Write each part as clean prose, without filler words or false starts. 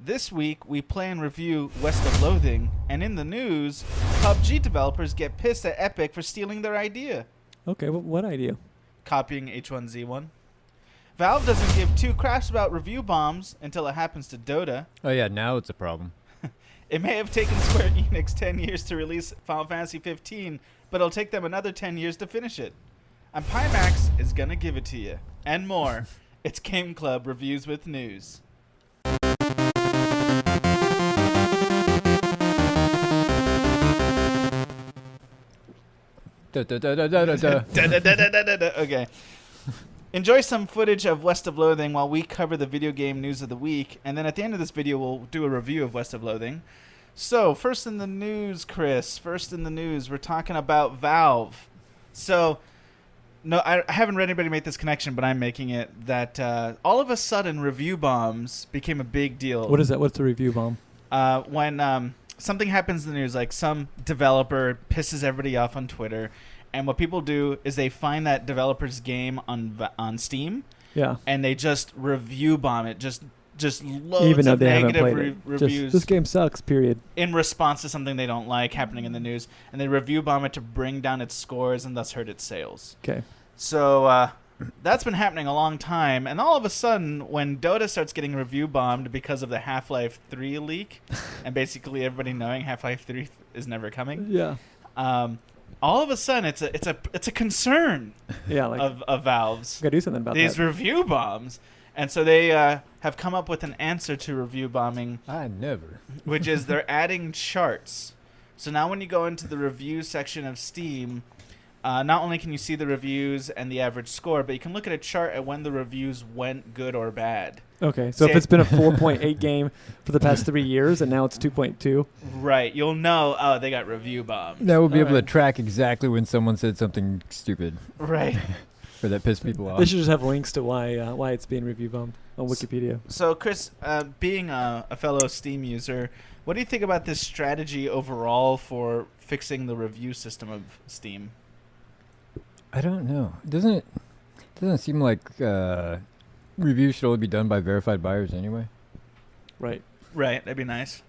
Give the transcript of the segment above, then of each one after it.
This week, we play and review West of Loathing, and in the news, PUBG developers get pissed at Epic for stealing their idea. Okay, what idea? Copying H1Z1. Valve doesn't give two craps about review bombs until it happens to Dota. Oh yeah, now it's a problem. It may have taken Square Enix 10 years to release Final Fantasy 15, but it'll take them another 10 years to finish it. And Pimax is gonna give it to you. And more. It's Game Club Reviews with News. Okay. Enjoy some footage of West of Loathing while we cover the video game news of the week, and then at the end of this video we'll do a review of West of Loathing. So, first in the news, Chris. First in the news, we're talking about Valve. So, no, I haven't read anybody make this connection, but I'm making it, that all of a sudden review bombs became a big deal. What is that? What's a review bomb? When something happens in the news, like some developer pisses everybody off on Twitter, and what people do is they find that developer's game on Steam, Yeah. and they just review bomb it, just loads Even though of they haven't negative played it. reviews. This game sucks, period. In response to something they don't like happening in the news, and they review bomb it to bring down its scores and thus hurt its sales. Okay. So that's been happening a long time, and all of a sudden, when Dota starts getting review bombed because of the Half-Life 3 leak, and basically everybody knowing Half-Life 3 is never coming, Yeah. all of a sudden it's a concern Yeah, like of Valve's. gotta do something about These that. review bombs. And so they have come up with an answer to review bombing, I never. which is they're adding charts. So now when you go into the review section of Steam, not only can you see the reviews and the average score, but you can look at a chart at when the reviews went good or bad. Okay, so See, if it's been a 4.8 game for the past 3 years and now it's 2.2. Right. You'll know, oh, they got review bombed. Now we'll be able Alright. to track exactly when someone said something stupid Right. or that pissed people off. They should just have links to why it's being review bombed on Wikipedia. So, Chris, being a fellow Steam user, what do you think about this strategy overall for fixing the review system of Steam? I don't know. Doesn't seem like reviews should only be done by verified buyers anyway? Right. Right. That'd be nice.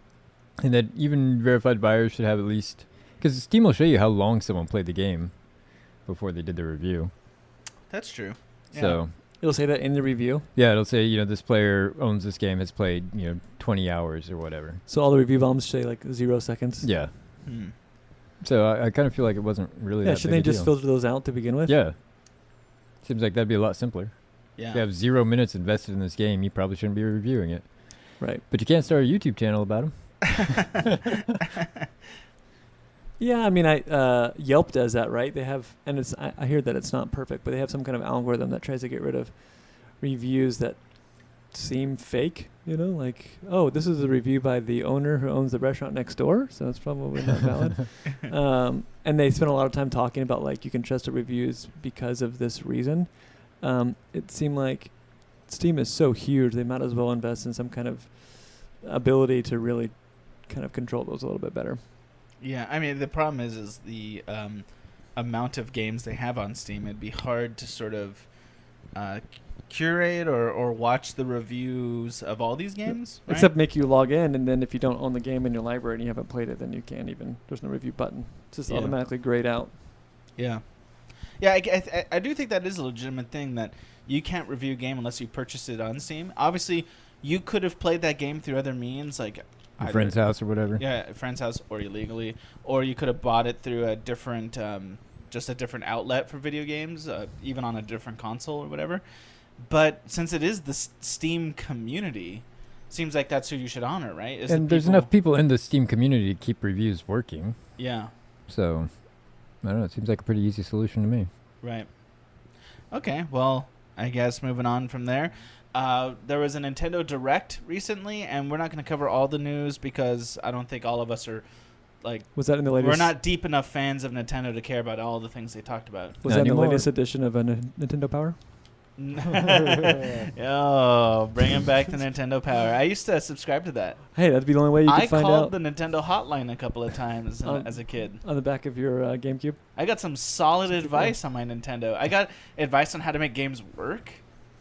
And that even verified buyers should have at least... Because Steam will show you how long someone played the game before they did the review. That's true. Yeah. So, It'll say that in the review. yeah, it'll say, this player owns this game, has played, 20 hours or whatever. So all the review bombs say like 0 seconds. Yeah. Hmm. So I kind of feel like it wasn't really Yeah, that shouldn't big they a just deal. filter those out to begin with? Yeah. Seems like that'd be a lot simpler. Yeah. If you have 0 minutes invested in this game, you probably shouldn't be reviewing it. Right. But you can't start a YouTube channel about them. Yeah, I mean, Yelp does that, right? They have, and I hear that it's not perfect, but they have some kind of algorithm that tries to get rid of reviews that seem fake. Like, oh, this is a review by the owner who owns the restaurant next door, so it's probably not valid. And they spend a lot of time talking about like you can trust the reviews because of this reason. It seemed like Steam is so huge, they might as well invest in some kind of ability to really kind of control those a little bit better. Yeah, I mean, the problem is the amount of games they have on Steam. It'd be hard to sort of curate or watch the reviews of all these games, right? Except make you log in, and then if you don't own the game in your library and you haven't played it, then you can't even, there's no review button. It's just Yeah. automatically grayed out. Yeah. Yeah, I do think that is a legitimate thing, that you can't review a game unless you purchase it on Steam. Obviously, you could have played that game through other means, like A friend's house or whatever. Yeah, a friend's house or illegally, or you could have bought it through a different, just a different outlet for video games, even on a different console or whatever. But since it is the Steam community, seems like that's who you should honor, right? And there's enough people in the Steam community to keep reviews working. Yeah. So, I don't know. It seems like a pretty easy solution to me. Right. Okay, well, I guess moving on from there. There was a Nintendo Direct recently, and we're not going to cover all the news because I don't think all of us are, like... Was that in the latest? We're not deep enough fans of Nintendo to care about all the things they talked about. Was Not that in the anymore. latest edition of Nintendo Power? Oh, bringing back the Nintendo Power. I used to subscribe to that. Hey, that'd be the only way you could I find called out. the Nintendo hotline a couple of times as a kid. On the back of your GameCube? I got some solid 64. advice on my Nintendo. I got advice on how to make games work.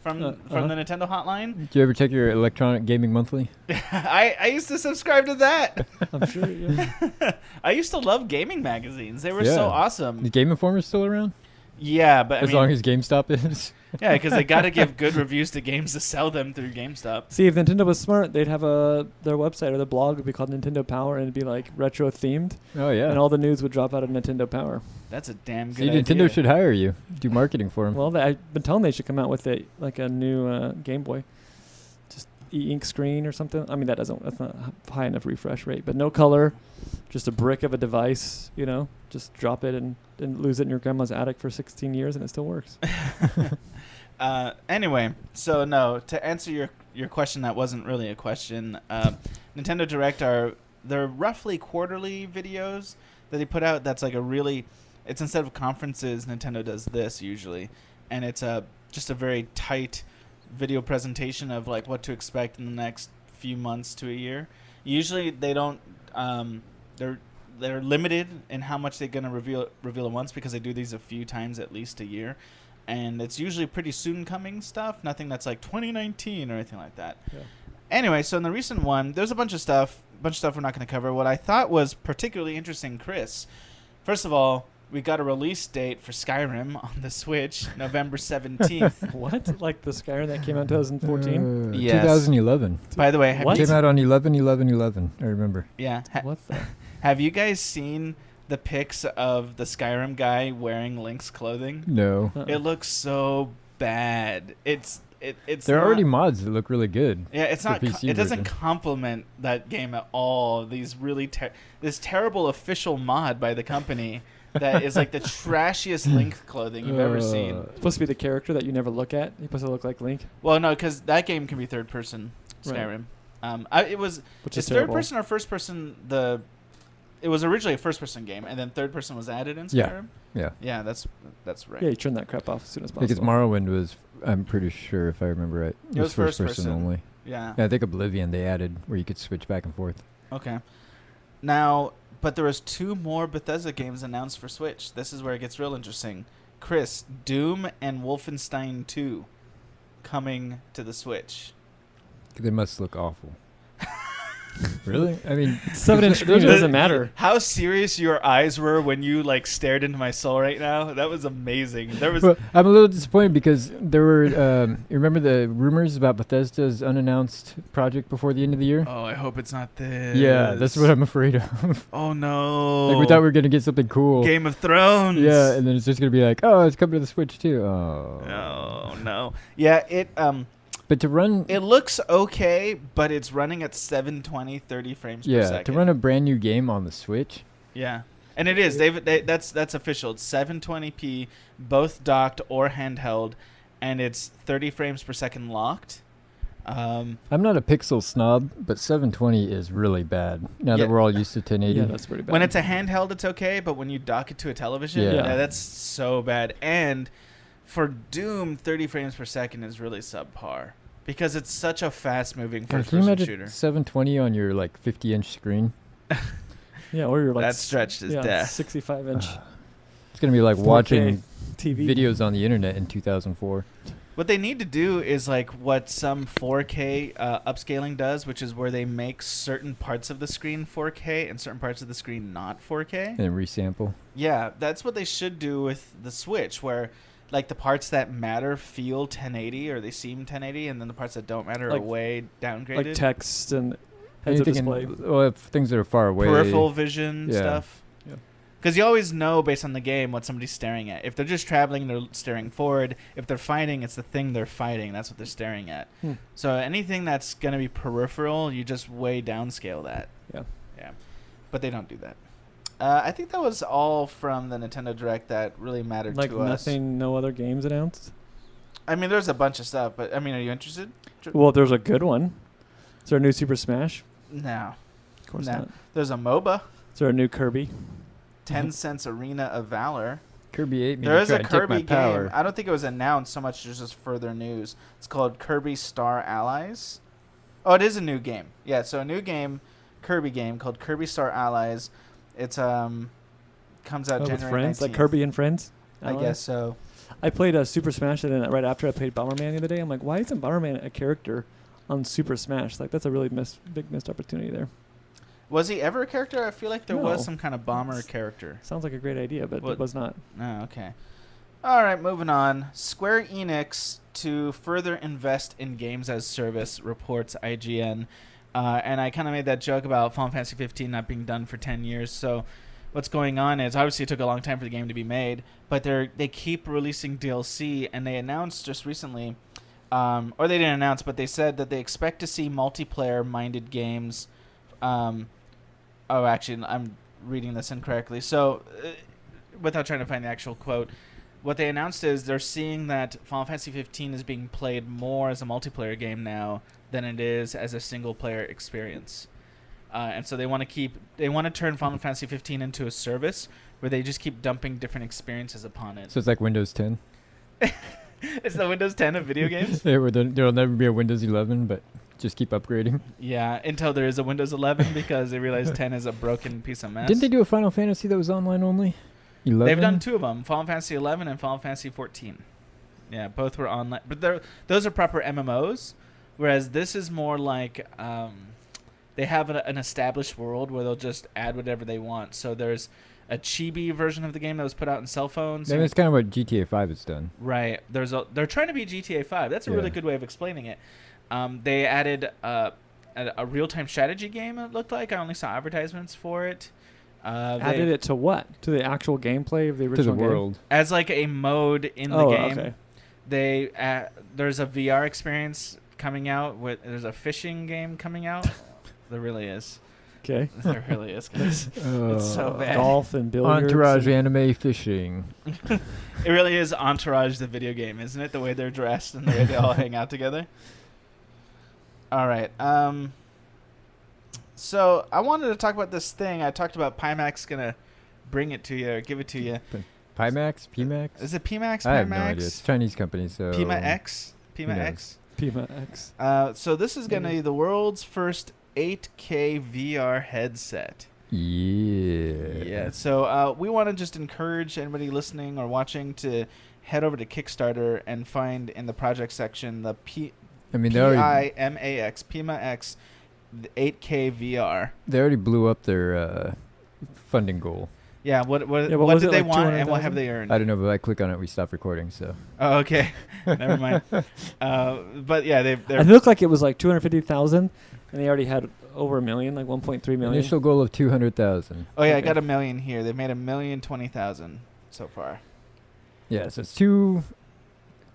from the Nintendo hotline. Do you ever check your Electronic Gaming Monthly? I used to subscribe to that. I'm sure. Yeah. I used to love gaming magazines. They were so awesome. Is Game Informer still around? Yeah, but As long as GameStop is. Yeah, because they got to give good reviews to games to sell them through GameStop. See, if Nintendo was smart, they'd have their website or their blog would be called Nintendo Power, and it'd be like retro themed. Oh yeah. And all the news would drop out of Nintendo Power. That's a damn See, good idea. Nintendo should hire you. Do marketing for them. Well, I've been telling they should come out with a new Game Boy, just e-ink screen or something. I mean, that's not high enough refresh rate, but no color, just a brick of a device. You know, just drop it and lose it in your grandma's attic for 16 years, and it still works. Anyway, so no, to answer your question, that wasn't really a question. Nintendo Direct they're roughly quarterly videos that they put out. That's like it's instead of conferences, Nintendo does this usually, and it's just a very tight video presentation of like what to expect in the next few months to a year. Usually they don't. They're limited in how much they're gonna reveal at once because they do these a few times at least a year. And it's usually pretty soon coming stuff, nothing that's like 2019 or anything like that. Yeah. Anyway, so in the recent one, there's a bunch of stuff we're not going to cover. What I thought was particularly interesting, Chris, first of all, we got a release date for Skyrim on the Switch, November 17th. What? Like the Skyrim that came out in 2014? Yes. 2011. By the way, It came out on 11/11/11. I remember. Yeah. What the? Have you guys seen the pics of the Skyrim guy wearing Link's clothing? No. It looks so bad. It's there are already mods that look really good. Yeah, it's not. PC It doesn't version. complement that game at all. These really this terrible official mod by the company that is like the trashiest Link clothing you've ever seen. It's supposed to be the character that you never look at. You're supposed to look like Link. Well, no, because that game can be third person Skyrim. Right. Which is third terrible. person or first person. It was originally a first person game, and then third person was added in Skyrim. Yeah, that's right. Yeah, you turn that crap off as soon as possible. Because Morrowind was, I'm pretty sure if I remember right, It was first person. only. Yeah. I think Oblivion they added where you could switch back and forth. Okay. Now, but there was 2 more Bethesda games announced for Switch. This is where it gets real interesting. Chris, Doom and Wolfenstein II coming to the Switch. They must look awful. Really? I mean, 7-inch screen doesn't matter. How serious your eyes were when you like stared into my soul right now. That was amazing. There was. Well, I'm a little disappointed because there were. You remember the rumors about Bethesda's unannounced project before the end of the year? Oh, I hope it's not this. Yeah, that's what I'm afraid of. Oh no! Like we thought we were gonna get something cool. Game of Thrones. Yeah, and then it's just gonna be like, oh, it's coming to the Switch too. Oh no! Yeah, But to run, it looks okay, but it's running at 720, 30 frames per second. to run a brand new game on the Switch. Yeah, and it is. That's official. It's 720p, both docked or handheld, and it's 30 frames per second locked. I'm not a pixel snob, but 720 is really bad. Now Yeah. that we're all used to 1080. Yeah, that's pretty bad. When it's a handheld, it's okay, but when you dock it to a television, Yeah. that's so bad. And for Doom, 30 frames per second is really subpar because it's such a fast-moving Can you first-person imagine shooter. 720 on your like 50-inch screen? Yeah, or you're like That's stretched as death. 65-inch It's gonna be like 4K watching TV videos on the internet in 2004. What they need to do is like what some 4K upscaling does, which is where they make certain parts of the screen 4K and certain parts of the screen not 4K. And resample. Yeah, that's what they should do with the Switch, where like the parts that matter feel 1080 or they seem 1080, and then the parts that don't matter are Like- way downgraded. like text and heads-up Anything display. well, if things that are far away. Peripheral vision Yeah. stuff. Yeah. Because you always know based on the game what somebody's staring at. If they're just traveling, they're staring forward. If they're fighting, it's the thing they're fighting. That's what they're staring at. So anything that's going to be peripheral, you just way downscale that. Yeah. Yeah. But they don't do that. I think that was all from the Nintendo Direct that really mattered Like to us. nothing, no other games announced? I mean, there's a bunch of stuff, but I mean, are you interested? Well, there's a good one. Is there a new Super Smash? No. Of course No. not. There's a MOBA, Is there a new Kirby? Tencent's Arena of Valor. Kirby ate me. There to is try a and take my Kirby game. power. I don't think it was announced so much as just further news. It's called Kirby Star Allies. Oh, it is a new game. Yeah, so a new game, Kirby game called Kirby Star Allies. It's comes out With January friends? 19th. Like Kirby and Friends? I guess so. I played Super Smash, and then right after I played Bomberman the other day, I'm like, why isn't Bomberman a character on Super Smash? Like, that's a really big missed opportunity there. Was he ever a character? I feel like there was No. some kind of bomber character. Sounds like a great idea, but it was not. Oh, okay. All right, moving on. Square Enix to further invest in games as service, reports IGN. And I kind of made that joke about Final Fantasy 15 not being done for 10 years. So what's going on is, obviously it took a long time for the game to be made, but they keep releasing DLC, and they announced just recently, or they didn't announce, but they said that they expect to see multiplayer-minded games. Actually, I'm reading this incorrectly. So, without trying to find the actual quote, what they announced is they're seeing that Final Fantasy 15 is being played more as a multiplayer game now than it is as a single-player experience. And so they want to turn Final Fantasy 15 into a service where they just keep dumping different experiences upon it. So it's like Windows 10. It's the Windows 10 of video games? Yeah, where there'll never be a Windows 11, but just keep upgrading. Yeah, until there is a Windows 11 because they realize 10 is a broken piece of mess. Didn't they do a Final Fantasy that was online only? 11? They've done two of them, Final Fantasy 11 and Final Fantasy 14. Yeah, both were online. But those are proper MMOs, whereas this is more like they have an established world where they'll just add whatever they want. So there's a chibi version of the game that was put out in cell phones. And it's kind of what GTA 5 has done. Right. They're trying to be GTA 5. That's a really good way of explaining it. They added a real-time strategy game, it looked like. I only saw advertisements for it. Added it to what? To the actual gameplay of the original To the world. As like a mode in the game. Okay. There's a VR experience coming out. There's a fishing game coming out. There really is. Okay. There really is, guys. It's so bad. Golf and billiards. Entourage anime fishing. It really is Entourage, the video game, isn't it? The way they're dressed and the way they all hang out together. All right. So I wanted to talk about this thing. I talked about Pimax gonna bring it to you or give it to you. Pimax? Pimax? Is it Pimax? I have no idea. It's a Chinese company, so... Pimax? Who Pimax? Pimax. So this is gonna be the world's first 8K VR headset. Yeah. Yeah. So we want to just encourage anybody listening or watching to head over to Kickstarter and find in the project section the Pimax 8K VR. They already blew up their funding goal. Yeah. What was did it, they like want and what 200,000? have they earned? I don't know, but I click on it, we stop recording, so... Oh, okay. Never mind. But yeah, It looked like it was like 250,000, and they already had over $1 million, like 1.3 million. Initial goal of 200,000. Oh yeah, I Okay. got $1 million here. They've made $1,020,000 so far. Yeah, so it's two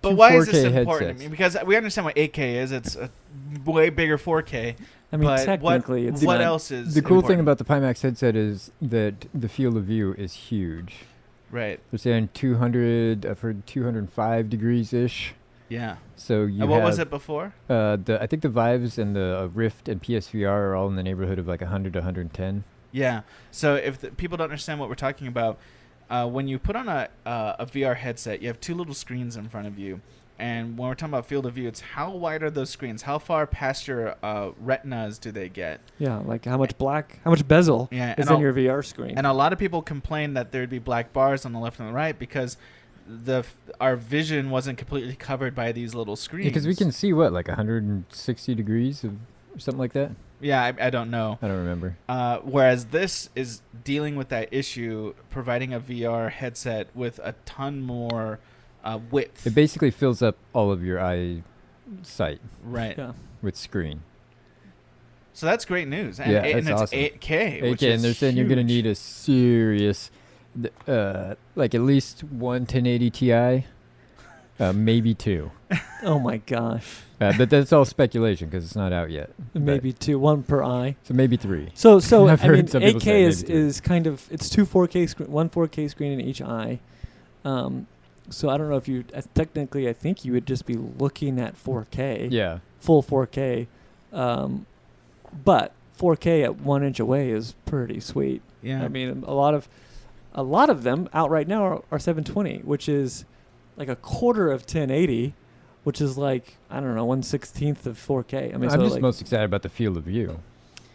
But why is 4K this important? I headsets. mean, because we understand what 8K is. It's a way bigger 4K. I mean, but technically, it's what not. else is The cool thing important? about the Pimax headset is that the field of view is huge. Right. They're saying 200, I've heard 205 degrees-ish. Yeah. So you And what have, was it before? I think the Vives and the Rift and PSVR are all in the neighborhood of like 100 to 110. Yeah. So if people don't understand what we're talking about, when you put on a VR headset, you have two little screens in front of you. And when we're talking about field of view, it's how wide are those screens? How far past your retinas do they get? Yeah, like how much bezel Yeah, is and in your VR screen. And a lot of people complain that there'd be black bars on the left and the right because our vision wasn't completely covered by these little screens. Because we can see what, like 160 degrees or something like that? Yeah, I don't know. I don't remember. Whereas this is dealing with that issue, providing a VR headset with a ton more width. It basically fills up all of your eyesight Right. Yeah. with screen. So that's great news. And, Yeah, and that's it's awesome. 8K, which 8K, is and they're saying you're going to huge. need a serious, like at least one 1080 Ti, maybe two. Oh my gosh. But that's all speculation because it's not out yet. Maybe two, one per eye. So maybe three. So I've I heard mean, some people 8K say is, maybe two. is kind of, it's two 4K screen, one 4K screen in each eye. So I don't know if you technically, I think you would just be looking at 4K, Yeah. full 4K, but 4K at 1 inch away is pretty sweet. Yeah. I mean, a lot of them out right now are 720, which is like a quarter of 1080, which is like, I don't know, 1/16 of 4K. I mean, I'm so just like, most excited about the field of view.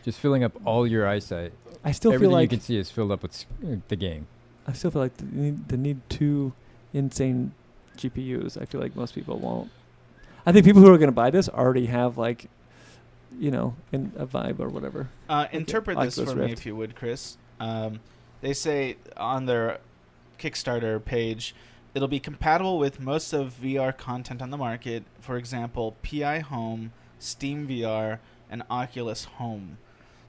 Just filling up all your eyesight. I still Everything feel like you can see is filled up with the game. the need two insane GPUs. I feel like most people won't. I think people who are going to buy this already have like, in a Vive or whatever. Interpret this Oculus for me, Rift. if you would, Chris. They say on their Kickstarter page, it'll be compatible with most of VR content on the market. For example, PI Home, Steam VR, and Oculus Home.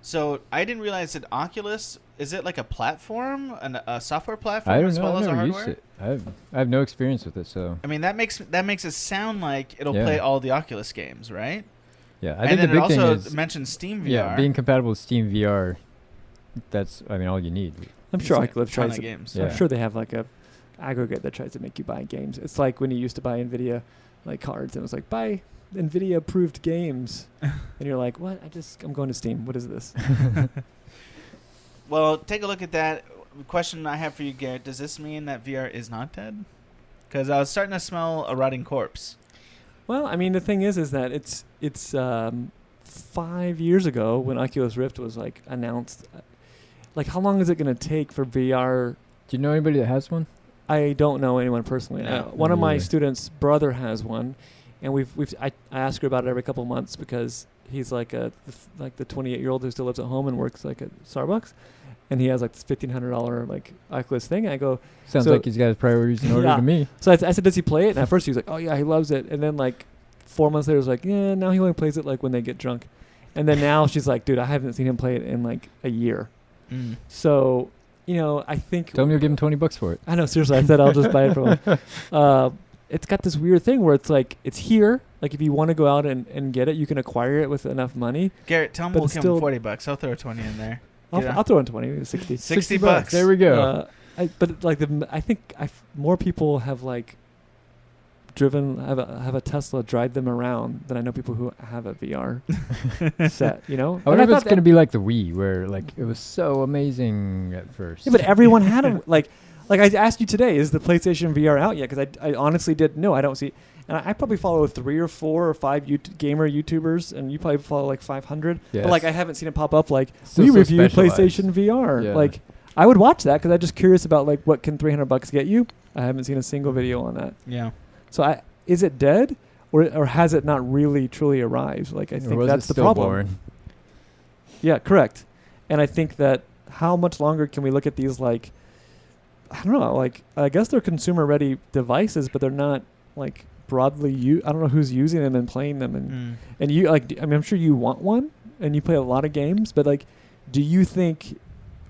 So I didn't realize that Oculus, is it like a platform, a software platform I don't as know. well I've as a never hardware? used it. I have no experience with it, so. I mean, that makes it sound like it'll Yeah. play all the Oculus games, right? Yeah, I and think then the big it thing also is mentions Steam VR. yeah, being compatible with Steam VR. That's all you need. I'm sure It's a Oculus ton tries of to. games. Yeah. I'm sure they have like a aggregate that tries to make you buy games. It's like when you used to buy Nvidia like cards and it was like buy Nvidia approved games, and you're like, what? I'm going to Steam. What is this? Well, take a look at that. The question I have for you, Garrett, does this mean that VR is not dead? Because I was starting to smell a rotting corpse. Well, I mean, the thing is that it's 5 years ago when Oculus Rift was like announced. Like, how long is it going to take for VR? Do you know anybody that has one? I don't know anyone personally. No. One of my Yeah. students' brother has one, and I ask her about it every couple of months because he's like the 28-year-old who still lives at home and works like at Starbucks, and he has like this $1,500 like Oculus thing. I go, Sounds So- like he's got his priorities in order Yeah. to me. so I said, does he play it? And at first he was like, oh yeah, he loves it. And then like 4 months later, he was like, yeah, now he only plays it like when they get drunk. And then now she's like, dude, I haven't seen him play it in like a year. Mm. So, I think Tell him you'll give him $20 for it. I know, seriously. I said I'll just buy it from him. It's got this weird thing where it's like, it's here. Like, if you want to go out and get it, you can acquire it with enough money. Garrett, tell him But we'll it's give him still- $40. I'll throw a 20 in there. I'll throw in 20, 60. 60 $60. bucks. There we go. But like, I think more people have like have a Tesla drive them around than I know people who have a VR set, I And wonder if thought it's going to be like the Wii, where like it was so amazing at first. Yeah, but everyone had them. Like I asked you today, is the PlayStation VR out yet? Because I honestly didn't know. I don't see. And I probably follow 3 or 4 or 5 gamer YouTubers, and you probably follow like 500. Yes. But like I haven't seen it pop up. Like Still we so reviewed specialized. PlayStation VR. Yeah. Like I would watch that because I'm just curious about like what can $300 get you. I haven't seen a single video on that. Yeah. So is it dead, or has it not really truly arrived? Like I Or think was that's it the still problem. born? Yeah, correct. And I think that how much longer can we look at these like, I don't know, like I guess they're consumer ready devices, but they're not like broadly I don't know who's using them and playing them, and you like, I mean, I'm sure you want one and you play a lot of games, but like,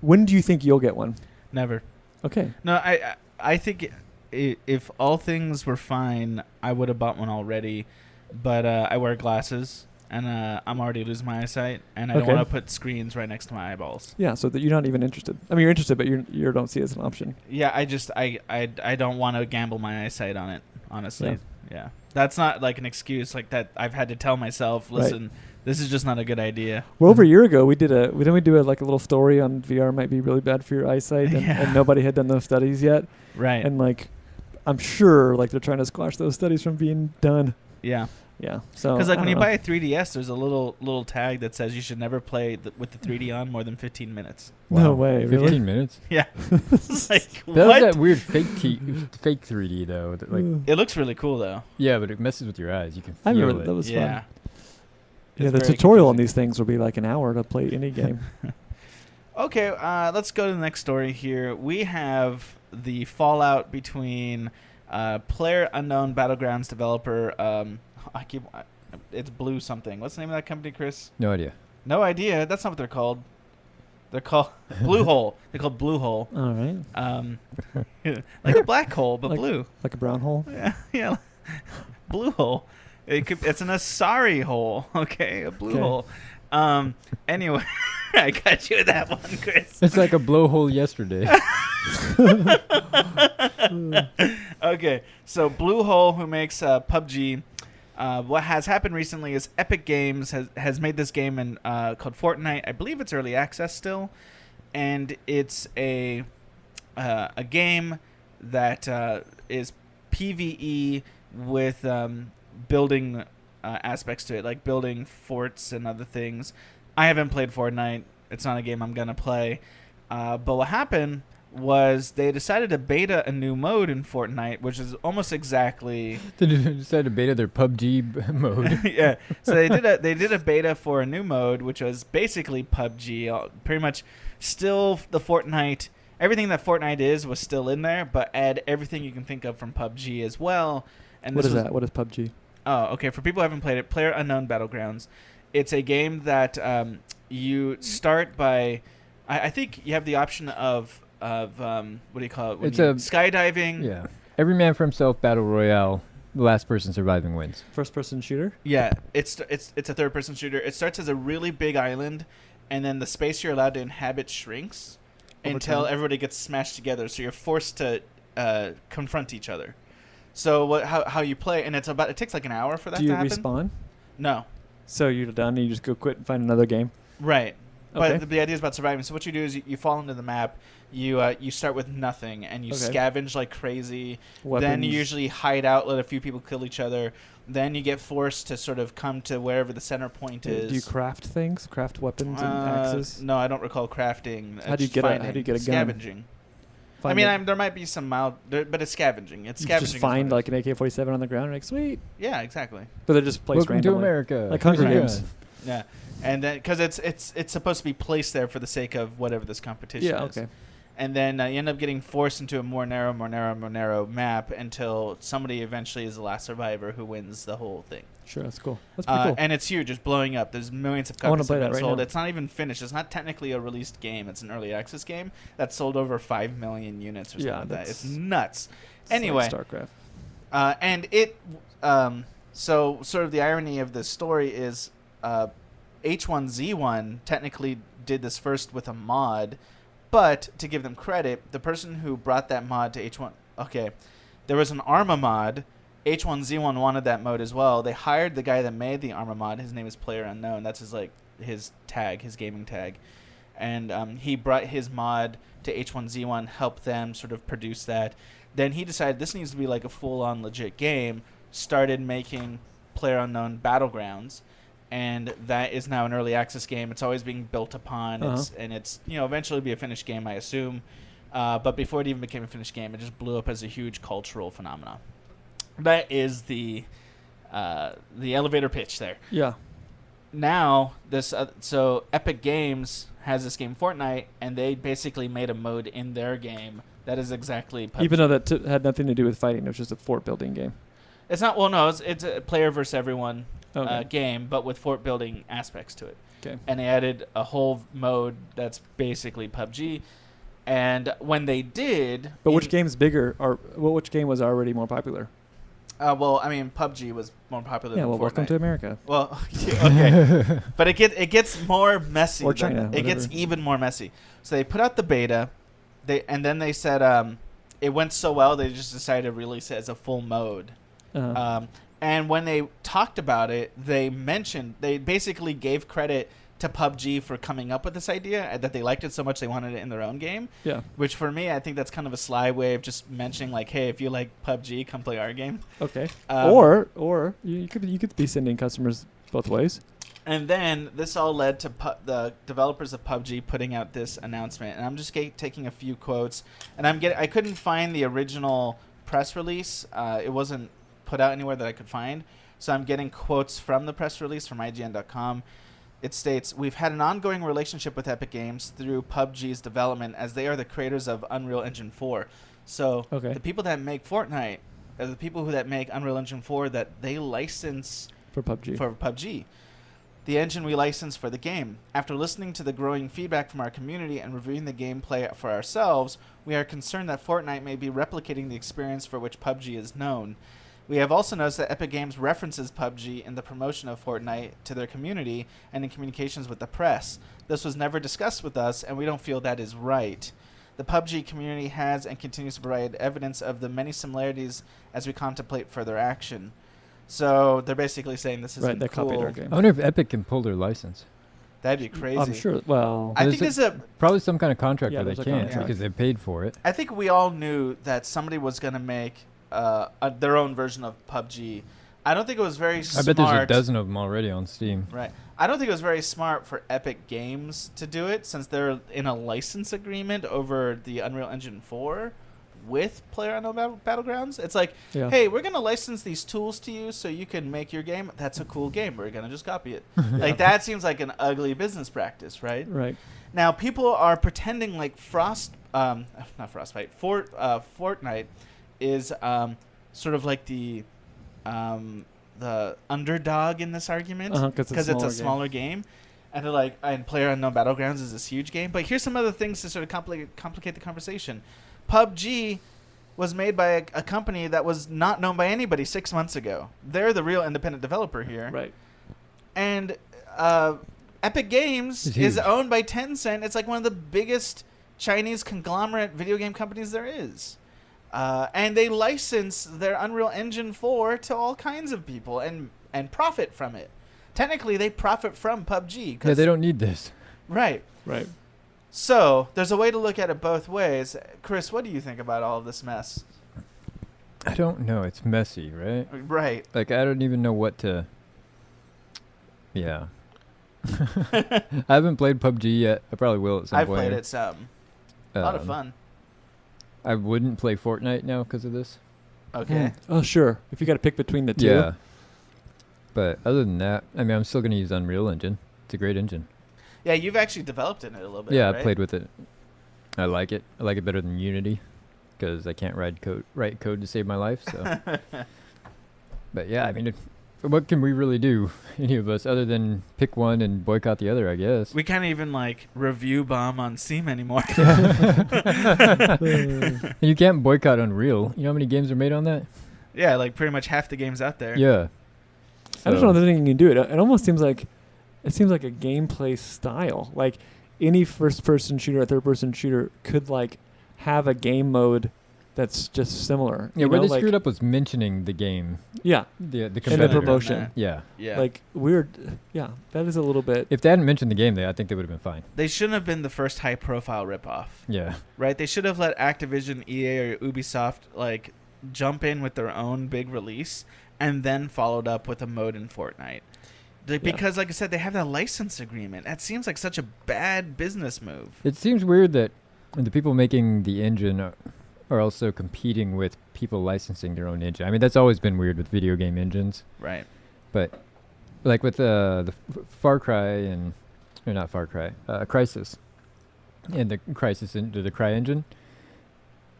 when do you think you'll get one? Never. Okay. No, I think if all things were fine, I would have bought one already. But I wear glasses, and I'm already losing my eyesight, and I don't Okay. want to put screens right next to my eyeballs. Yeah, so that you're not even interested. I mean, you're interested, but you don't see it as an option. Yeah, I don't want to gamble my eyesight on it, honestly. Yeah. That's not like an excuse like that I've had to tell myself, Right. listen, this is just not a good idea. Well, over a year ago, we do like a little story on VR might be really bad for your eyesight, and nobody had done those studies yet. Right. And like, I'm sure like they're trying to squash those studies from being done. Yeah. Yeah. So Because like I when you don't know. buy a 3DS, there's a little tag that says you should never play with the 3D on more than 15 minutes. No Wow. way, 15 really? minutes. Yeah. Like That was what? that weird fake 3D though. That, like, It looks really cool though. yeah, but it messes with your eyes. You can I feel remember it. that was Yeah. fun. Yeah, It's the very tutorial on confusing. these things will be like an hour to play any game. Okay, let's go to the next story here. We have the fallout between Player Unknown Battlegrounds developer. It's Blue something. What's the name of that company, Chris? No idea. No idea. That's not what they're called. They're called Bluehole. They're called Bluehole. All right. Like a black hole, but Like- blue. Like a brown hole. Yeah. Bluehole. It's an Asari hole. Okay, a blue Okay. hole. Anyway, I got you with that one, Chris. It's like a blowhole yesterday. Okay, so Bluehole, who makes PUBG, what has happened recently is Epic Games has made this game called Fortnite. I believe it's early access still, and it's a game that is PvE with building aspects to it, like building forts and other things. I haven't played Fortnite. It's not a game I'm gonna play. But what happened was they decided to beta a new mode in Fortnite, which is almost exactly They decided to beta their PUBG mode. yeah. So they did a beta for a new mode, which was basically PUBG, pretty much still the Fortnite. Everything that Fortnite is was still in there, but add everything you can think of from PUBG as well. And What is that? What is PUBG? Oh, okay. For people who haven't played it, Player Unknown Battlegrounds. It's a game that you start by. I think you have the option of what do you call it? When It's you- a- skydiving. Yeah. Every man for himself battle royale. The last person surviving wins. First-person shooter? Yeah, it's a third-person shooter. It starts as a really big island, and then the space you're allowed to inhabit shrinks Over until time. everybody gets smashed together. So you're forced to confront each other. So how you play, and it takes like an hour for that Do you to happen. respawn? No, So you're done and you just go quit and find another game? right. Okay. But the idea is about surviving. So what you do is you fall into the map. You start with nothing, and you Okay. scavenge like crazy. Weapons. Then you usually hide out, let a few people kill each other. Then you get forced to sort of come to wherever the center point is. Do you craft things? Craft weapons and axes? No, I don't recall crafting. How do you Just get a- finding. how do you get a gun? Scavenging. I mean, there might be some mild, but it's scavenging. It's You scavenging. just is find what like an AK-47 on the ground and like, sweet. yeah, exactly. But they're just placed Welcome to randomly. America. Like Hunger Here's a Games. gun. Yeah, and then because it's supposed to be placed there for the sake of whatever this competition Yeah, is. okay. And then you end up getting forced into a more narrow map until somebody eventually is the last survivor who wins the whole thing. Sure, that's cool. That's pretty cool. And it's huge. It's blowing up. There's millions of I wanna copies play that have that been right sold. now. It's not even finished. It's not technically a released game. It's an early access game that's sold over 5 million units or something Yeah, like that. that's- It's nuts. It's like Anyway, StarCraft. and it so sort of the irony of this story is H1Z1 technically did this first with a mod, but to give them credit, the person who brought that mod to H1, okay, there was an Arma mod. H1Z1 wanted that mode as well. They hired the guy that made the Arma mod. His name is Player Unknown. That's his tag, his gaming tag. And he brought his mod to H1Z1, helped them sort of produce that. Then he decided this needs to be like a full-on legit game, started making Player Unknown Battlegrounds, and that is now an early access game. It's always being built upon, it's eventually be a finished game, I assume. But before it even became a finished game, it just blew up as a huge cultural phenomenon. That is the elevator pitch there. Yeah. Now this so Epic Games has this game Fortnite, and they basically made a mode in their game that is exactly PUBG. Even though that had nothing to do with fighting, it was just a fort building game. It's not it's a player versus everyone Okay. game, but with fort building aspects to it. Okay. And they added a whole mode that's basically PUBG. And when they did, But which game's bigger? Or which game was already more popular? well, I mean, PUBG was more popular Yeah. than Well, Fortnite. welcome to America. Well, okay, but it gets more messy. Or than China, that. It gets whatever. even more messy. So they put out the beta, then they said it went so well they just decided to release it as a full mode. And when they talked about it, they basically gave credit to PUBG for coming up with this idea, that they liked it so much they wanted it in their own game. Yeah. Which for me, I think that's kind of a sly way of just mentioning like, hey, if you like PUBG, come play our game. Okay. Um, Or you could be sending customers both ways. And then this all led to the developers of PUBG putting out this announcement. And I'm just taking a few quotes. And I couldn't find the original press release. It wasn't put out anywhere that I could find. So I'm getting quotes from the press release from IGN.com. It states, "We've had an ongoing relationship with Epic Games through PUBG's development, as they are the creators of Unreal Engine 4. So Okay. the people that make Fortnite are the people that make Unreal Engine 4 that they license For PUBG. for PUBG. The engine we license for the game. After listening to the growing feedback from our community and reviewing the gameplay for ourselves, we are concerned that Fortnite may be replicating the experience for which PUBG is known. We have also noticed that Epic Games references PUBG in the promotion of Fortnite to their community and in communications with the press. This was never discussed with us, and we don't feel that is right. The PUBG community has and continues to provide evidence of the many similarities as we contemplate further action." So they're basically saying this isn't Right, they cool. copied our game. I wonder if Epic can pull their license. That'd be crazy. I'm sure. Well, I There's think there's Probably some kind of contract Yeah, where they there's a can't contract. because they paid for it. I think we all knew that somebody was going to make their own version of PUBG I don't think it was very I smart. bet there's a dozen of them already on Steam. Right. I don't think it was very smart for Epic Games to do it, since they're in a license agreement over the Unreal Engine 4 with PlayerUnknown's Battlegrounds. It's like, Yeah. hey, we're going to license these tools to you so you can make your game. That's a cool game. We're going to just copy it. Like, that seems like an ugly business practice, right? Right. Now, people are pretending like not Frostbite, Fortnite is sort of like the underdog in this argument, because it's a smaller game. And they're like, and PlayerUnknown's Battlegrounds is this huge game. But here's some other things to sort of complicate the conversation. PUBG was made by a company that was not known by anybody 6 months ago. They're the real independent developer here. Right. And Epic Games is owned by Tencent. It's like one of the biggest Chinese conglomerate video game companies there is. And they license their Unreal Engine 4 to all kinds of people and profit from it. Technically, they profit from PUBG. Yeah, they don't need this. Right. Right. So, there's a way to look at it both ways. Chris, what do you think about all of this mess? I don't know. It's messy, right? Right. Like, I don't even know what to... Yeah. I haven't played PUBG yet. I probably will at some I've point. played it some. A lot of fun. I wouldn't play Fortnite now because of this. Okay. Oh, sure. If you got to pick between the two. Yeah. But other than that, I mean, I'm still going to use Unreal Engine. It's a great engine. Yeah, you've actually developed in it a little bit, Yeah, right? I played with it. I like it. I like it better than Unity because I can't write code to save my life. So. But yeah, I mean, what can we really do, any of us, other than pick one and boycott the other, I guess. We can't even, like, review bomb on Steam anymore. And you can't boycott Unreal. You know how many games are made on that? Yeah, like, pretty much half the games out there. Yeah. I don't know if there's anything you can do. It almost seems like a gameplay style. Like any first-person shooter or third-person shooter could like have a game mode that's just similar. Yeah, where they screwed up was mentioning the game. Yeah. The And the competitor. promotion. Yeah. Yeah. Like weird. Yeah, that is a little bit. If they hadn't mentioned the game, I think they would have been fine. They shouldn't have been the first high-profile ripoff, Yeah. right? They should have let Activision, EA, or Ubisoft, like, jump in with their own big release and then followed up with a mode in Fortnite. Because, like I said, they have that license agreement. That seems like such a bad business move. It seems weird that the people making the engine are also competing with people licensing their own engine. I mean, that's always been weird with video game engines. Right. But like with the Far Cry or not Far Cry, Crysis, and the Crysis into the Cry engine.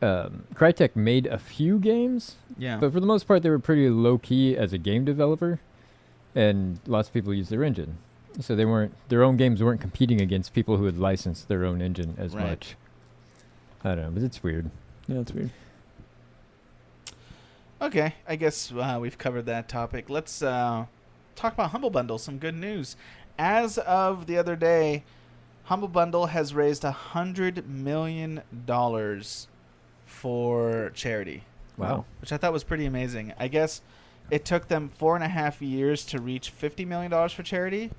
Crytek made a few games, Yeah. but for the most part, they were pretty low key as a game developer, and lots of people used their engine, so their own games weren't competing against people who had licensed their own engine as Right. much. I don't know, but it's weird. Yeah, it's weird. Okay, I guess we've covered that topic. Let's talk about Humble Bundle. Some good news. As of the other day, Humble Bundle has raised $100 million for charity. Wow. Which I thought was pretty amazing. I guess it took them 4.5 years to reach $50 million for charity.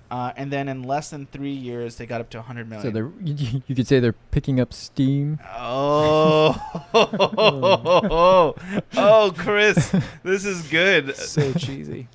And then in less than 3 years, they got up to $100 million. So you could say they're picking up steam. Oh, Chris, this is good. So cheesy.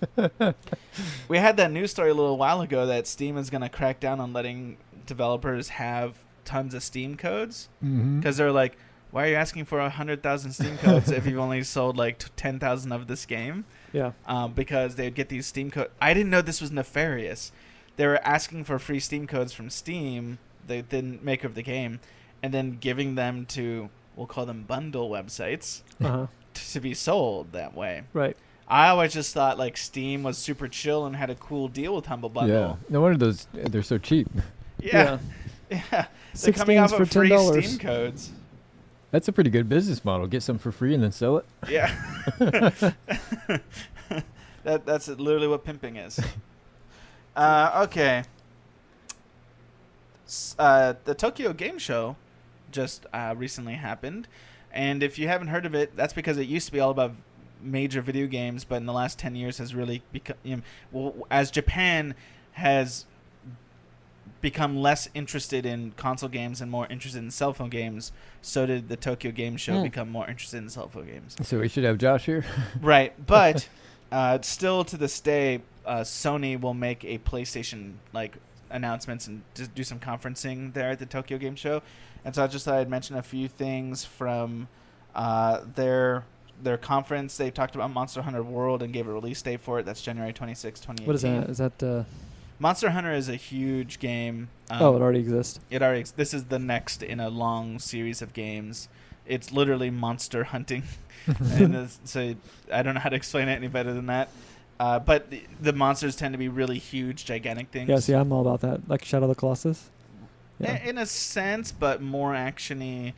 We had that news story a little while ago that Steam is going to crack down on letting developers have tons of Steam codes. Mm-hmm. Because they're like, why are you asking for 100,000 Steam codes if you've only sold like 10,000 of this game? Yeah. Because they'd get these Steam codes. I didn't know this was nefarious. They were asking for free Steam codes from Steam, the maker of the game, and then giving them to, we'll call them bundle websites, to be sold that way. Right. I always just thought like Steam was super chill and had a cool deal with Humble Bundle. Yeah. No wonder they're so cheap. Yeah. Yeah. They're 6 coming games off for of free $10. Steam codes. That's a pretty good business model. Get some for free and then sell it. Yeah. That's literally what pimping is. Okay. The Tokyo Game Show just recently happened. And if you haven't heard of it, that's because it used to be all about major video games, but in the last 10 years has really become, as Japan has become less interested in console games and more interested in cell phone games, so did the Tokyo Game Show become more interested in cell phone games. So we should have Josh here. Right, but Still to this day, Sony will make a PlayStation like announcements and just do some conferencing there at the Tokyo Game Show. And so I just thought I'd mention a few things from their conference. They talked about Monster Hunter World and gave a release date for it. That's January 26, 2018. What is that? Is that Monster Hunter is a huge game. it already exists. This is the next in a long series of games. It's literally monster hunting. So I don't know how to explain it any better than that. But the monsters tend to be really huge, gigantic things. Yeah, see, I'm all about that. Like Shadow of the Colossus? Yeah. In a sense, but more action-y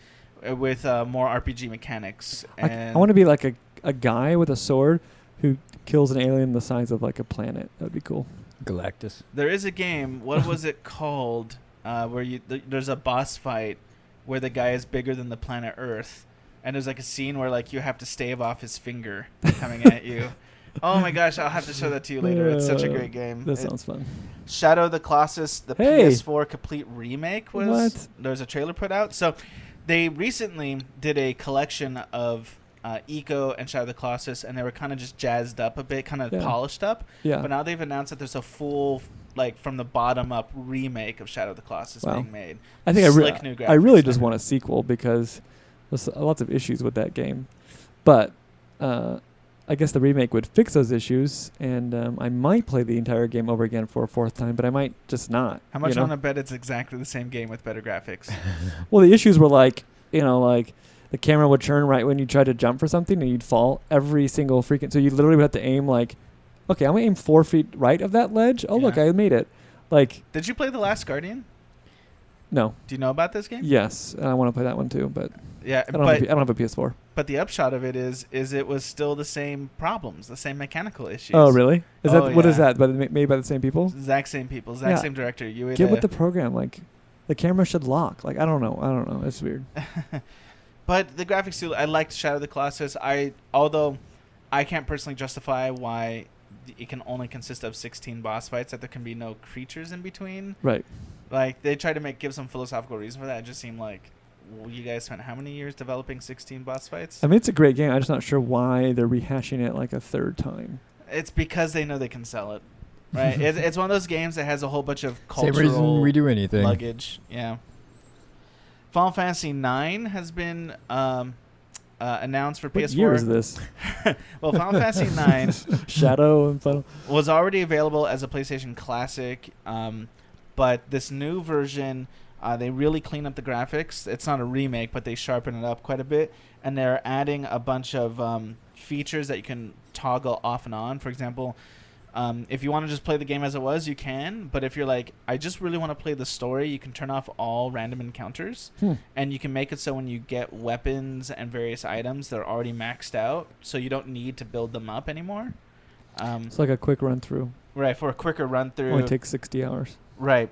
with more RPG mechanics. And I want to be like a guy with a sword who kills an alien the size of like a planet. That would be cool. Galactus. there is a game, what was it called, where there's a boss fight where the guy is bigger than the planet Earth. And there's like a scene where like you have to stave off his finger coming at you. Oh my gosh, I'll have to show that to you later. It's such a great game. That sounds fun. Shadow of the Colossus, the Hey! PS4 complete remake there's a trailer put out. So they recently did a collection of Eco and Shadow of the Colossus, and they were kind of just jazzed up a bit, kind of polished up. Yeah. But now they've announced that there's a full, like from the bottom up remake of Shadow of the Colossus being made. I think Slick new graphics I really and just want a sequel because there's lots of issues with that game. But I guess the remake would fix those issues, and I might play the entire game over again for a fourth time, but I might just not. How much you want to bet it's exactly the same game with better graphics? Well, the issues were like, like the camera would turn right when you tried to jump for something and you'd fall every single freaking... So you literally would have to aim like, okay, I'm going to aim 4 feet right of that ledge. Oh, look, I made it. Like, did you play The Last Guardian? No. Do you know about this game? Yes, and I want to play that one too, but yeah, I don't have a PS4. But the upshot of it is it was still the same problems, the same mechanical issues. Oh, really? What is that? Made by the same people? Exact same people, same director. Get with the program. Like, the camera should lock. Like, I don't know. It's weird. But the graphics too. I liked Shadow of the Colossus. Although I can't personally justify why it can only consist of 16 boss fights, that there can be no creatures in between. Right. Like, they tried to give some philosophical reason for that. It just seemed like, well, you guys spent how many years developing 16 boss fights? I mean, it's a great game. I'm just not sure why they're rehashing it like a third time. It's because they know they can sell it, right? It's one of those games that has a whole bunch of cultural Same reason we do anything. luggage. Yeah. Final Fantasy IX has been announced for PS4. What year is this? Well, Final Fantasy IX Shadow and Final was already available as a PlayStation Classic, but this new version, they really clean up the graphics. It's not a remake, but they sharpen it up quite a bit, and they're adding a bunch of features that you can toggle off and on. For example, if you want to just play the game as it was, you can. But if you're like, I just really want to play the story, you can turn off all random encounters. And you can make it so when you get weapons and various items, they're already maxed out. So you don't need to build them up anymore. It's like a quick run through. Right, for a quicker run through. Only takes 60 hours. Right.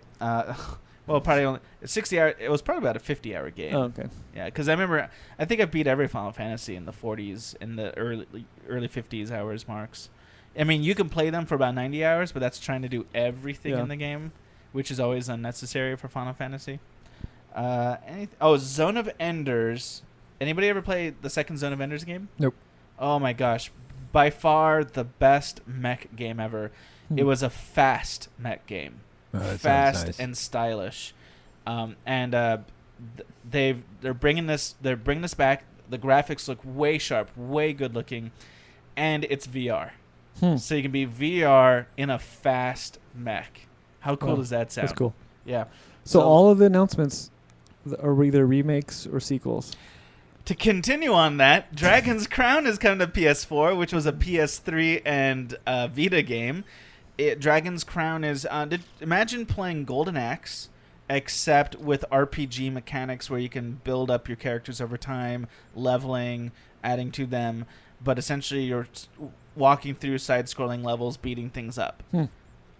Well, probably only 60 hours. It was probably about a 50-hour game. Oh, okay. Yeah, because I think I beat every Final Fantasy in the 40s, in the early 50s hours marks. I mean, you can play them for about 90 hours, but that's trying to do everything in the game, which is always unnecessary for Final Fantasy. Zone of Enders. Anybody ever play the second Zone of Enders game? Nope. Oh my gosh. By far the best mech game ever. It was a fast mech game. Fast nice. And stylish. They're bringing this back. The graphics look way sharp, way good looking, and it's VR. So you can be VR in a fast mech. How cool does that sound? That's cool. Yeah. So all of the announcements are either remakes or sequels. To continue on that, Dragon's Crown is coming to PS4, which was a PS3 and Vita game. Dragon's Crown is... imagine playing Golden Axe, except with RPG mechanics where you can build up your characters over time, leveling, adding to them, but essentially you're walking through side-scrolling levels, beating things up.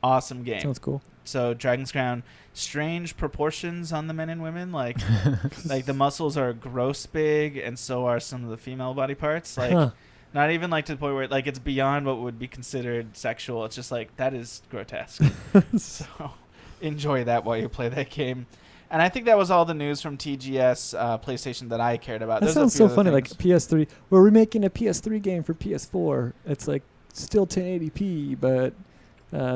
Awesome game. Sounds cool. So Dragon's Crown, strange proportions on the men and women. Like the muscles are gross big, and so are some of the female body parts. Like not even like to the point where like it's beyond what would be considered sexual. It's just like that is grotesque. So enjoy that while you play that game. And I think that was all the news from TGS PlayStation that I cared about. That sounds so funny. Like PS3, we're remaking a PS3 game for PS4. It's like still 1080p, but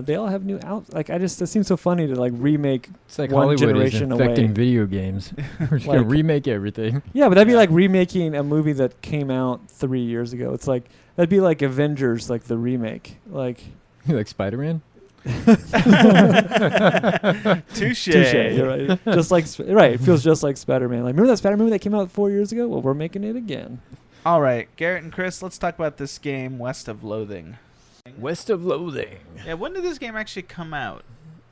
they all have new like it seems so funny to like remake It's like one Hollywood is generation infecting away. video games. We're just gonna Like- remake everything. Yeah, but that'd be like remaking a movie that came out 3 years ago. It's like that'd be like Avengers, like the remake. Like You like Spider-Man? Touche. You're right. Just like right, it feels just like Spider-Man. Like remember that Spider-Man movie that came out 4 years ago? Well, we're making it again. All right, Garrett and Chris, let's talk about this game, West of Loathing. West of Loathing. Yeah, when did this game actually come out?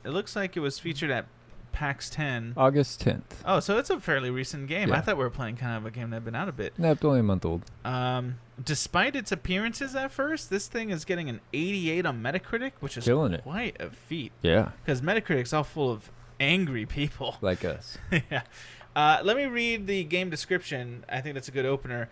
It looks like it was featured at PAX 10. August 10th. Oh, so it's a fairly recent game. I Yeah. thought we were playing kind of a game that had been out a bit. No, it's only a month old. Despite its appearances at first, this thing is getting an 88 on Metacritic, which is Killing it. quite a feat. Yeah, Because Metacritic's all full of angry people. like us. Yeah. Let me read the game description. I think that's a good opener.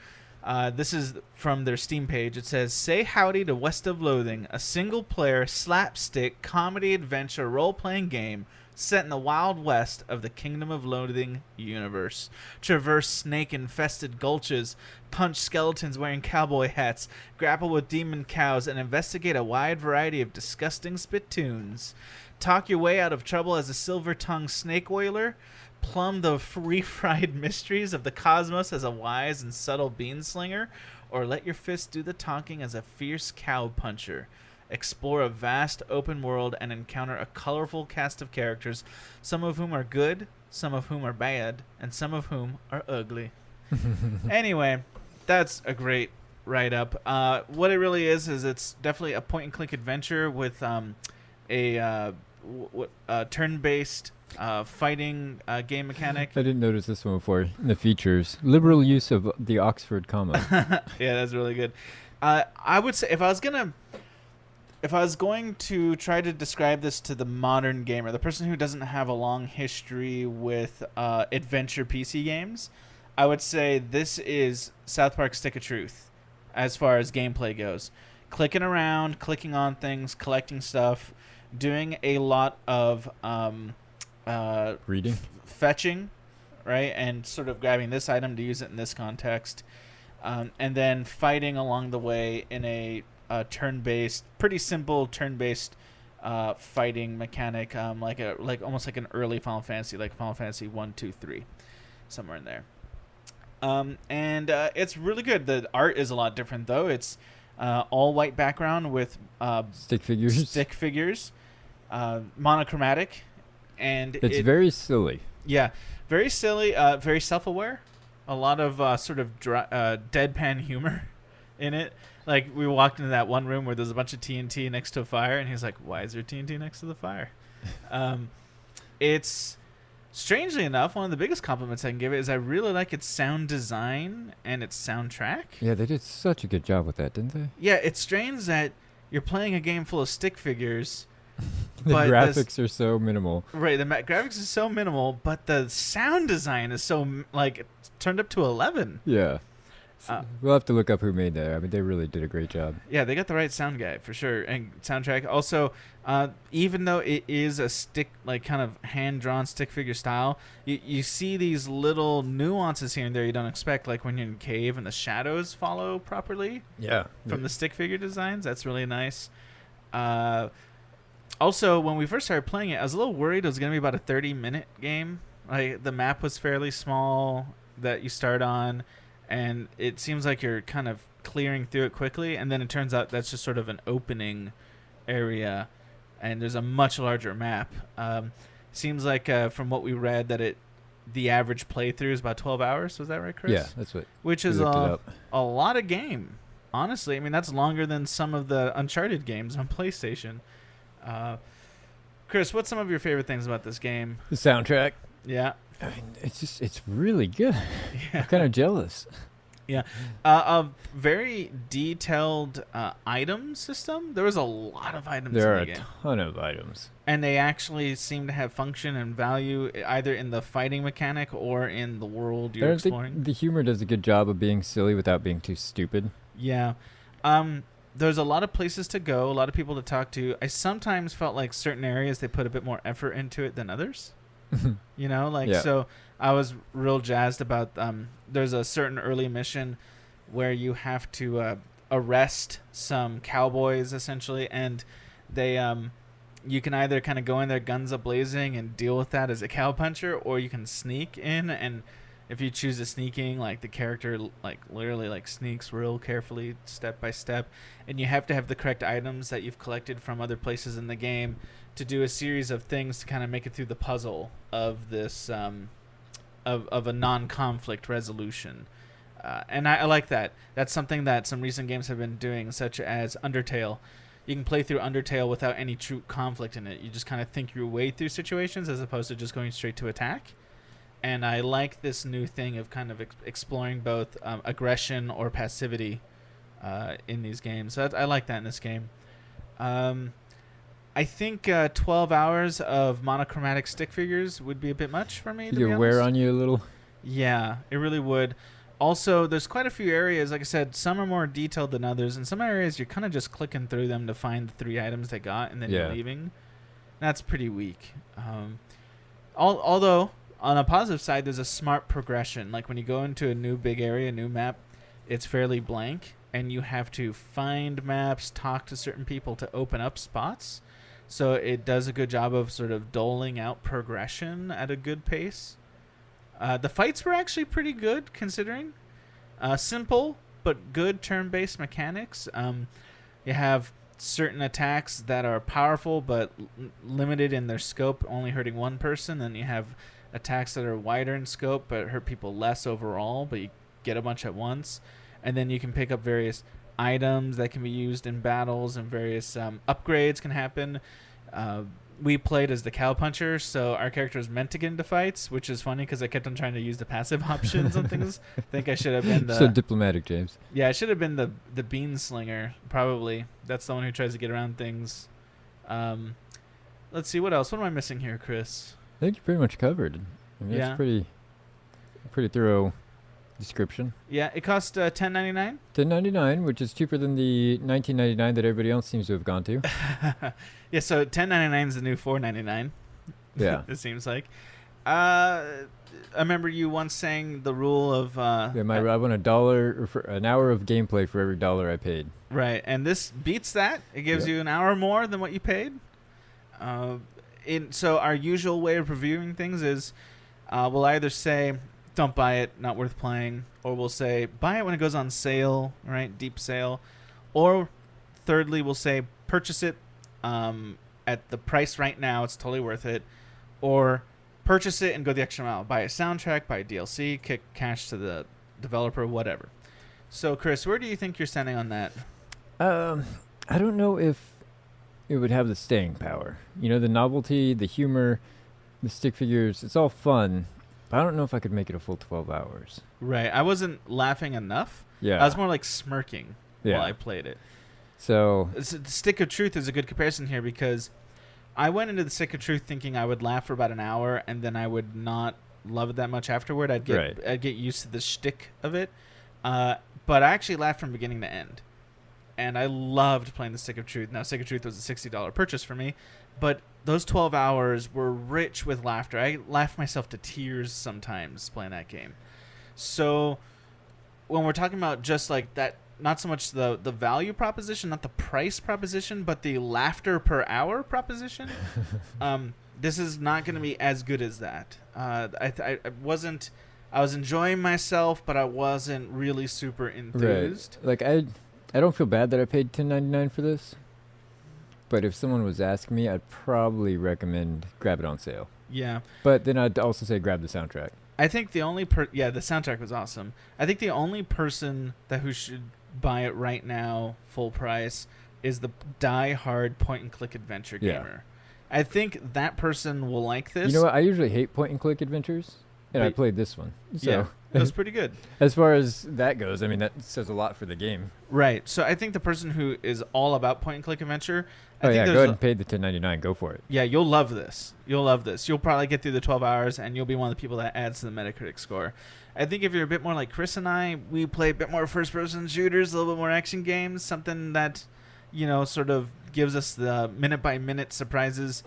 This is from their Steam page. It says, "Say howdy to West of Loathing, a single-player slapstick comedy adventure role-playing game set in the Wild West of the Kingdom of Loathing universe. Traverse snake-infested gulches, punch skeletons wearing cowboy hats, grapple with demon cows, and investigate a wide variety of disgusting spittoons. Talk your way out of trouble as a silver-tongued snake oiler. Plumb the refried mysteries of the cosmos as a wise and subtle bean slinger, or let your fists do the talking as a fierce cow puncher. Explore a vast open world and encounter a colorful cast of characters, some of whom are good, some of whom are bad, and some of whom are ugly." Anyway, that's a great write-up. What it really is it's definitely a point-and-click adventure with a turn-based fighting game mechanic. I didn't notice this one before. In the features, liberal use of the Oxford comma. Yeah, that's really good. I would say if I was going to try to describe this to the modern gamer, the person who doesn't have a long history with adventure PC games, I would say this is South Park Stick of Truth as far as gameplay goes. Clicking around, clicking on things, collecting stuff, doing a lot of Reading. fetching, right, and sort of grabbing this item to use it in this context, and then fighting along the way in a turn-based, pretty simple turn-based fighting mechanic, like almost like an early Final Fantasy, like Final Fantasy 1, 2, 3, somewhere in there. And it's really good. The art is a lot different though. It's all white background with Stick figures. Monochromatic, and It's very silly. yeah, very silly, very self-aware. A lot of sort of deadpan humor in it. Like, we walked into that one room where there's a bunch of TNT next to a fire, and he's like, "Why is there TNT next to the fire?" It's, strangely enough, one of the biggest compliments I can give it is I really like its sound design and its soundtrack. Yeah, they did such a good job with that, didn't they? Yeah, it's strange that you're playing a game full of stick figures. The But graphics are so minimal. Right, the graphics is so minimal, but the sound design is so, like, turned up to 11. Yeah. Uh, We'll have to look up who made that. I mean, they really did a great job. Yeah, they got the right sound guy for sure, and soundtrack. Also, even though it is a stick, like kind of hand-drawn stick figure style, you see these little nuances here and there you don't expect, like when you're in a cave and the shadows follow properly Yeah. from the stick figure designs. That's really nice. Also, when we first started playing it, I was a little worried it was going to be about a 30-minute game. Like, the map was fairly small that you start on, and it seems like you're kind of clearing through it quickly, and then it turns out that's just sort of an opening area, and there's a much larger map. Seems like from what we read that the average playthrough is about 12 hours. Was that right, Chris? Yeah, that's what. Which we is looked it up. a lot of game. Honestly, I mean, that's longer than some of the Uncharted games on PlayStation. Chris, what's some of your favorite things about this game? The soundtrack. Yeah. I mean, it's really good. Yeah. I'm kind of jealous. A very detailed item system. There was a lot of items There are in a the game. ton of items. And they actually seem to have function and value either in the fighting mechanic or in the world you're I think exploring. the humor does a good job of being silly without being too stupid. Yeah. There's a lot of places to go, a lot of people to talk to. I sometimes felt like certain areas they put a bit more effort into it than others. You know, like, Yeah. so I was real jazzed about there's a certain early mission where you have to arrest some cowboys essentially, and they you can either kind of go in there guns a blazing and deal with that as a cowpuncher, or you can sneak in, and if you choose the sneaking, like the character like literally like sneaks real carefully step by step, and you have to have the correct items that you've collected from other places in the game to do a series of things to kind of make it through the puzzle of this of a non-conflict resolution. And I like that. That's something that some recent games have been doing, such as Undertale. You can play through Undertale without any true conflict in it. You just kind of think your way through situations as opposed to just going straight to attack. And I like this new thing of kind of exploring both aggression or passivity in these games. So I like that in this game. I think 12 hours of monochromatic stick figures would be a bit much for me, to be honest. Wear on you a little? Yeah, it really would. Also, there's quite a few areas, like I said, some are more detailed than others. In some areas, you're kind of just clicking through them to find the 3 items they got, and then you're leaving. That's pretty weak. Although, on a positive side, there's a smart progression. Like when you go into a new big area, new map, it's fairly blank, and you have to find maps, talk to certain people to open up spots. So it does a good job of sort of doling out progression at a good pace. The fights were actually pretty good, considering. Simple, but good turn-based mechanics. You have certain attacks that are powerful, but limited in their scope, only hurting one person. Then you have attacks that are wider in scope, but hurt people less overall, but you get a bunch at once. And then you can pick up various items that can be used in battles, and various upgrades can happen. We played as the cowpuncher, so our character was meant to get into fights, which is funny because I kept on trying to use the passive options on things. I think I should have been the... So diplomatic, James. Yeah, I should have been the bean slinger, probably. That's the one who tries to get around things. Let's see, what else? What am I missing here, Chris? I think you pretty much covered. I mean, Yeah. That's pretty thorough description. Yeah, it cost $10.99. $10.99, which is cheaper than the $19.99 that everybody else seems to have gone to. Yeah, so $10.99 is the new $4.99. Yeah. It seems like. I remember you once saying the rule of... I want $1 or for an hour of gameplay for every $1 I paid. Right, and this beats that. It gives you an hour more than what you paid. So our usual way of reviewing things is we'll either say, don't buy it, not worth playing, or we'll say, buy it when it goes on sale, right, deep sale, or thirdly, we'll say, purchase it at the price right now, it's totally worth it, or purchase it and go the extra mile, buy a soundtrack, buy a DLC, kick cash to the developer, whatever. So, Chris, where do you think you're standing on that? I don't know if it would have the staying power. You know, the novelty, the humor, the stick figures, it's all fun. But I don't know if I could make it a full 12 hours. Right. I wasn't laughing enough. Yeah. I was more like smirking while I played it. So The Stick of Truth is a good comparison here, because I went into the Stick of Truth thinking I would laugh for about an hour, and then I would not love it that much afterward. I'd get used to the shtick of it. But I actually laughed from beginning to end. And I loved playing the Stick of Truth. Now, Stick of Truth was a $60 purchase for me, but those 12 hours were rich with laughter. I laughed myself to tears sometimes playing that game. So when we're talking about just like that, not so much the value proposition, not the price proposition, but the laughter per hour proposition, this is not going to be as good as that. I was enjoying myself, but I wasn't really super enthused. Right. Like I don't feel bad that I paid $10.99 for this, but if someone was asking me, I'd probably recommend grab it on sale. Yeah. But then I'd also say grab the soundtrack. I think the only the soundtrack was awesome. I think the only person who should buy it right now full price is the die-hard point-and-click adventure gamer. I think that person will like this. You know what? I usually hate point-and-click adventures, and I played this one. So. Yeah, it was pretty good. As far as that goes, I mean, that says a lot for the game. Right. So I think the person who is all about point-and-click adventure... Go ahead and pay the $10.99. Go for it. Yeah, you'll love this. You'll probably get through the 12 hours, and you'll be one of the people that adds to the Metacritic score. I think if you're a bit more like Chris and I, we play a bit more first-person shooters, a little bit more action games, something that, sort of gives us the minute-by-minute surprises.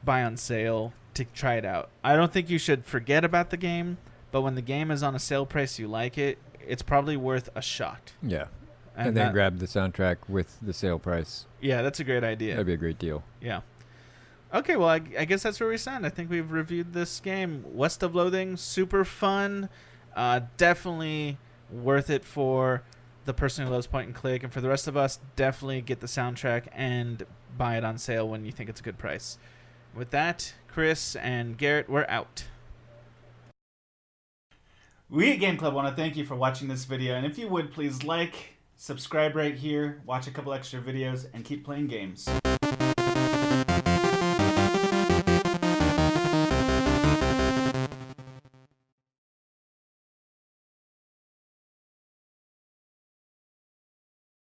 Buy on sale to try it out. I don't think you should forget about the game, but when the game is on a sale price, you like it, it's probably worth a shot. Yeah. And then grab the soundtrack with the sale price. Yeah, that's a great idea. That'd be a great deal. Yeah. Okay, well, I guess that's where we stand. I think we've reviewed this game. West of Loathing, super fun. Definitely worth it for the person who loves point and click. And for the rest of us, definitely get the soundtrack and buy it on sale when you think it's a good price. With that, Chris and Garrett, we're out. We at Game Club want to thank you for watching this video. And if you would, please like, subscribe right here, watch a couple extra videos, and keep playing games.